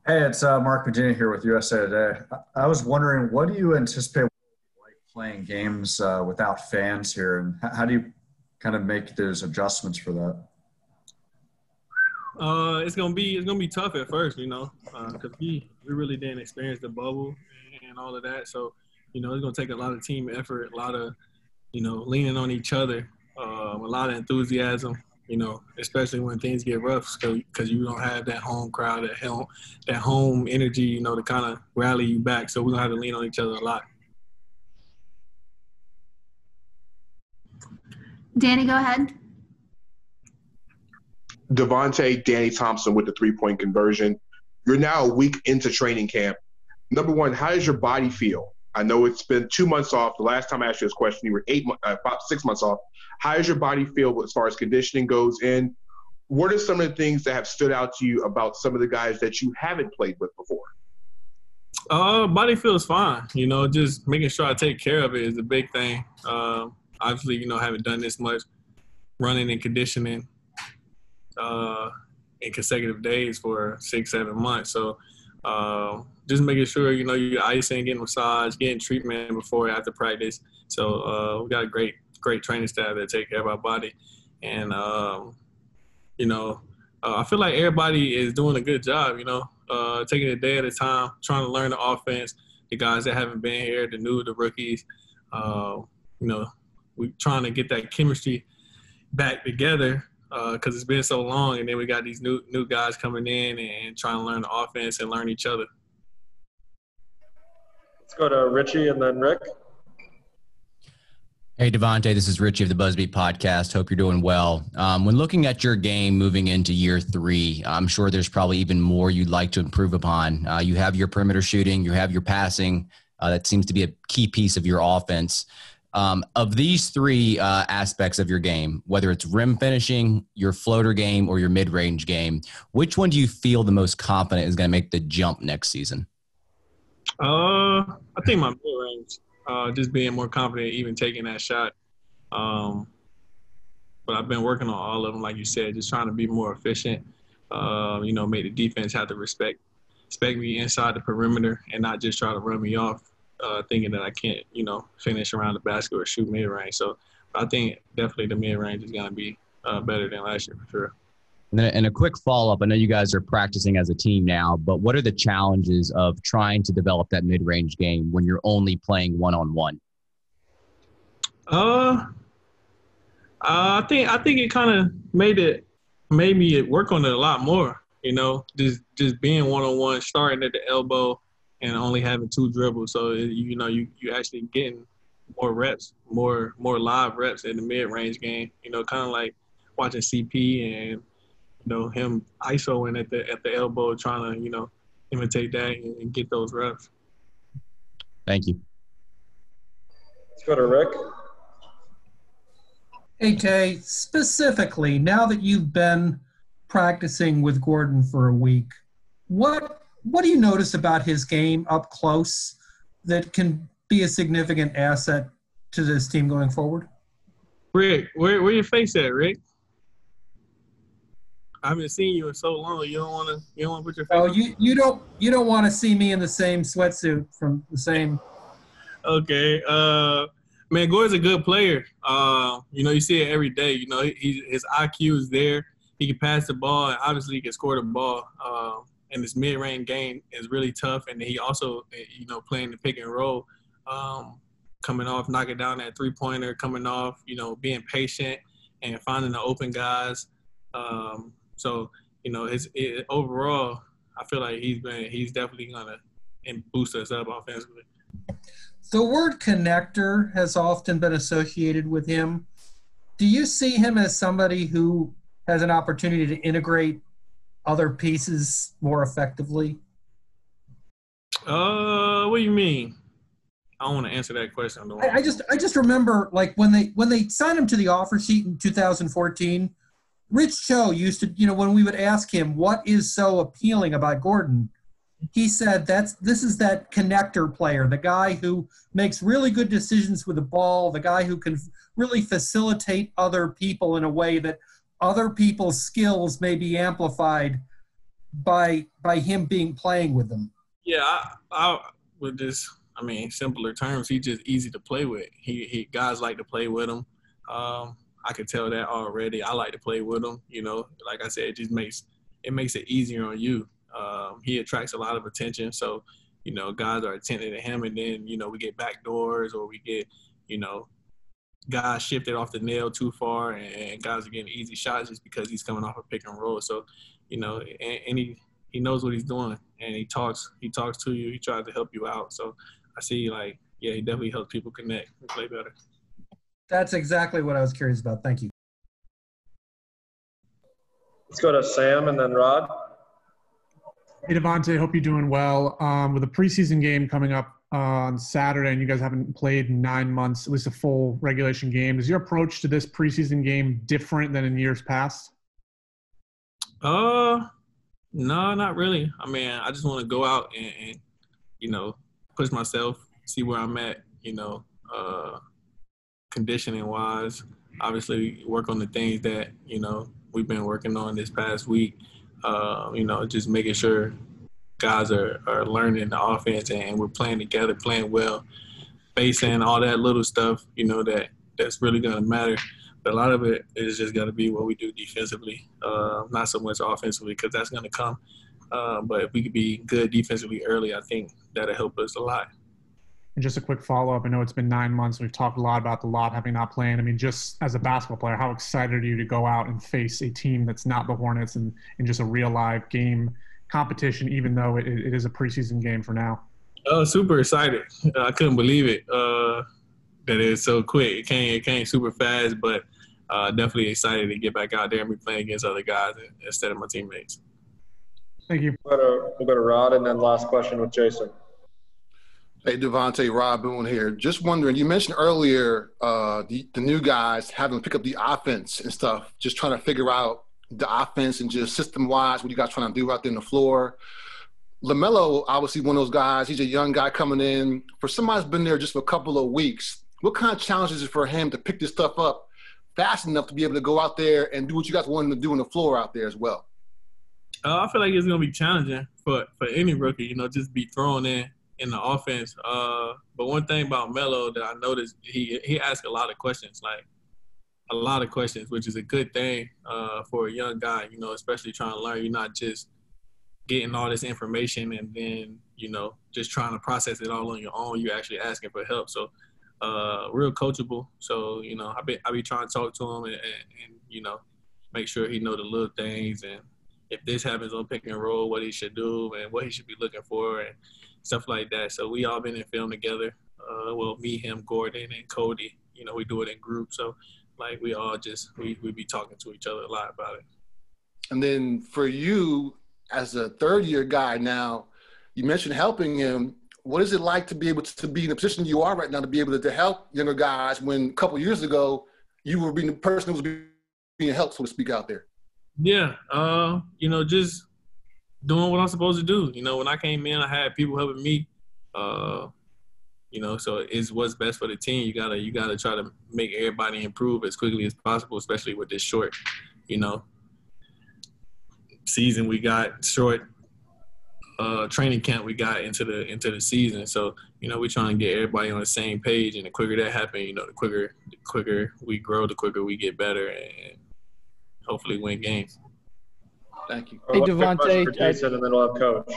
Hey, it's Mark Virginia here with USA Today. I was wondering, what do you anticipate like playing games without fans here, and how do you kind of make those adjustments for that? It's gonna be tough at first, because we really didn't experience the bubble and all of that. So, it's gonna take a lot of team effort, a lot of leaning on each other, a lot of enthusiasm. Especially when things get rough, because you don't have that home crowd, that home energy, to kind of rally you back. So we're gonna have to lean on each other a lot. Danny, go ahead. Devonte, Danny Thompson with the three-point conversion. You're now a week into training camp. Number one, how does your body feel? I know it's been 2 months off. The last time I asked you this question, you were about 6 months off. How does your body feel as far as conditioning goes? And what are some of the things that have stood out to you about some of the guys that you haven't played with before? Body feels fine. Just making sure I take care of it is a big thing. Obviously, haven't done this much running and conditioning in consecutive days for 6-7 months. So just making sure, you're icing, getting massage, getting treatment before and after practice. So we got a great training staff that take care of our body. And, I feel like everybody is doing a good job, taking it a day at a time, trying to learn the offense, the guys that haven't been here, the rookies. We're trying to get that chemistry back together because it's been so long. And then we got these new guys coming in and trying to learn the offense and learn each other. Let's go to Richie and then Rick. Hey, Devonte, this is Richie of the Buzzbeat Podcast. Hope you're doing well. When looking at your game moving into year 3, I'm sure there's probably even more you'd like to improve upon. You have your perimeter shooting, you have your passing. That seems to be a key piece of your offense. Of these 3 aspects of your game, whether it's rim finishing, your floater game, or your mid-range game, which one do you feel the most confident is going to make the jump next season? I think my mid-range. Just being more confident, even taking that shot. But I've been working on all of them, like you said, just trying to be more efficient. Make the defense have to respect me inside the perimeter and not just try to run me off, thinking that I can't, finish around the basket or shoot mid-range. So I think definitely the mid-range is going to be better than last year for sure. And a quick follow-up, I know you guys are practicing as a team now, but what are the challenges of trying to develop that mid-range game when you're only playing one-on-one? I think it kind of made me work on it a lot more, just being one-on-one, starting at the elbow and only having 2 dribbles. So, you actually getting more reps, more live reps in the mid-range game, kind of like watching CP and him ISOing at the elbow, trying to, imitate that and get those reps. Thank you. Let's go to Rick. Hey, Tay, specifically, now that you've been practicing with Gordon for a week, what do you notice about his game up close that can be a significant asset to this team going forward? Rick, where your face at, Rick? I haven't seen you in so long. You don't want to put your face. Oh, you don't want to see me in the same sweatsuit from the same. Okay, man, Gordon's a good player. You see it every day. His IQ is there. He can pass the ball, and obviously he can score the ball. And his mid-range game is really tough. And he also, playing the pick and roll, coming off, knocking down that three-pointer, coming off, being patient and finding the open guys. So, overall, I feel like he's definitely gonna boost us up offensively. The word connector has often been associated with him. Do you see him as somebody who has an opportunity to integrate other pieces more effectively? What do you mean? I don't want to answer that question. I just remember, like, when they signed him to the offer sheet in 2014. Rich Cho used to, when we would ask him what is so appealing about Gordon, he said this is that connector player, the guy who makes really good decisions with the ball, the guy who can really facilitate other people in a way that other people's skills may be amplified by him playing with them? Yeah, I with this, I mean, simpler terms, he's just easy to play with. He guys like to play with him. I could tell that already. I like to play with him. You know, like I said, it just makes it easier on you. He attracts a lot of attention, so you know, guys are attentive to him, and then you know, we get back doors or we get, you know, guys shifted off the nail too far, and guys are getting easy shots just because he's coming off a pick and roll. So, you know, and he knows what he's doing, and he talks to you. He tries to help you out. So I see, like, yeah, he definitely helps people connect and play better. That's exactly what I was curious about. Thank you. Let's go to Sam and then Rod. Hey, Devonte, hope you're doing well. With a preseason game coming up on Saturday, and you guys haven't played in 9 months, at least a full regulation game, is your approach to this preseason game different than in years past? No, not really. I mean, I just want to go out and you know, push myself, see where I'm at, you know, conditioning-wise. Obviously, work on the things that, you know, we've been working on this past week. You know, just making sure guys are learning the offense and we're playing together, playing well, facing all that little stuff, you know, that's really going to matter. But a lot of it is just got to be what we do defensively, not so much offensively, because that's going to come. But if we could be good defensively early, I think that'll help us a lot. And just a quick follow-up. I know it's been 9 months. We've talked a lot about the lot having not playing. I mean, just as a basketball player, how excited are you to go out and face a team that's not the Hornets and just a real live game competition, even though it is a preseason game for now? Super excited. I couldn't believe it that it's so quick. It came super fast, but definitely excited to get back out there and be playing against other guys instead of my teammates. Thank you. We'll go to Rod and then last question with Jason. Hey, Devonte, Rob Boone here. Just wondering, you mentioned earlier the new guys having to pick up the offense and stuff, just trying to figure out the offense and just system-wise what you guys trying to do out there on the floor. LaMelo, obviously one of those guys, he's a young guy coming in. For somebody who's been there just for a couple of weeks, what kind of challenges is it for him to pick this stuff up fast enough to be able to go out there and do what you guys want him to do on the floor out there as well? I feel like it's going to be challenging for any rookie, you know, just be thrown in the offense. But one thing about Melo that I noticed, he asks a lot of questions, which is a good thing for a young guy, you know, especially trying to learn. You're not just getting all this information and then, you know, just trying to process it all on your own. You're actually asking for help. So real coachable. So, you know, I be trying to talk to him and you know, make sure he know the little things, and if this happens on pick and roll, what he should do and what he should be looking for and stuff like that. So we all been in film together. Well, me, him, Gordon, and Cody. You know, we do it in groups. So, like, we all just we be talking to each other a lot about it. And then for you, as a third-year guy now, you mentioned helping him. What is it like to be able to be in the position you are right now, to be able to help younger guys when a couple of years ago you were being the person who was being helped, so to speak, out there? Yeah, you know, just doing what I'm supposed to do. You know, when I came in, I had people helping me. You know, so it's what's best for the team. You gotta try to make everybody improve as quickly as possible, especially with this short, you know, season we got, short training camp we got into the season. So, you know, we're trying to get everybody on the same page, and the quicker that happens, you know, the quicker we grow, the quicker we get better and hopefully win games. Thank you. Hey, Devonte. For Jason, and then we'll have Coach.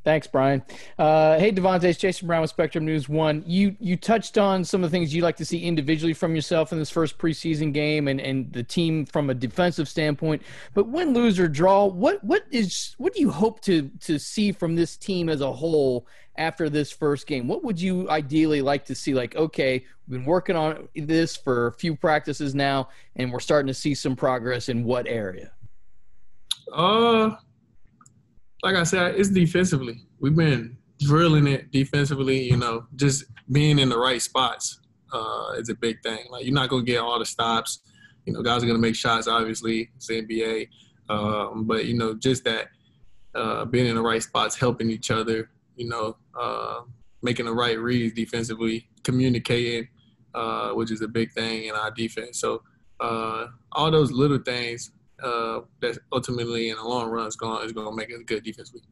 Thanks, Brian. Hey, Devonte, it's Jason Brown with Spectrum News 1. You touched on some of the things you'd like to see individually from yourself in this first preseason game and the team from a defensive standpoint. But win, lose, or draw, what do you hope to see from this team as a whole after this first game? What would you ideally like to see? Like, okay, we've been working on this for a few practices now, and we're starting to see some progress in what area? Like I said, it's defensively. We've been drilling it defensively, you know, just being in the right spots is a big thing. Like, you're not going to get all the stops. You know, guys are going to make shots, obviously. It's the NBA. But, you know, just that being in the right spots, helping each other, you know, making the right reads defensively, communicating, which is a big thing in our defense. So all those little things that ultimately in the long run is going to make it a good defense week.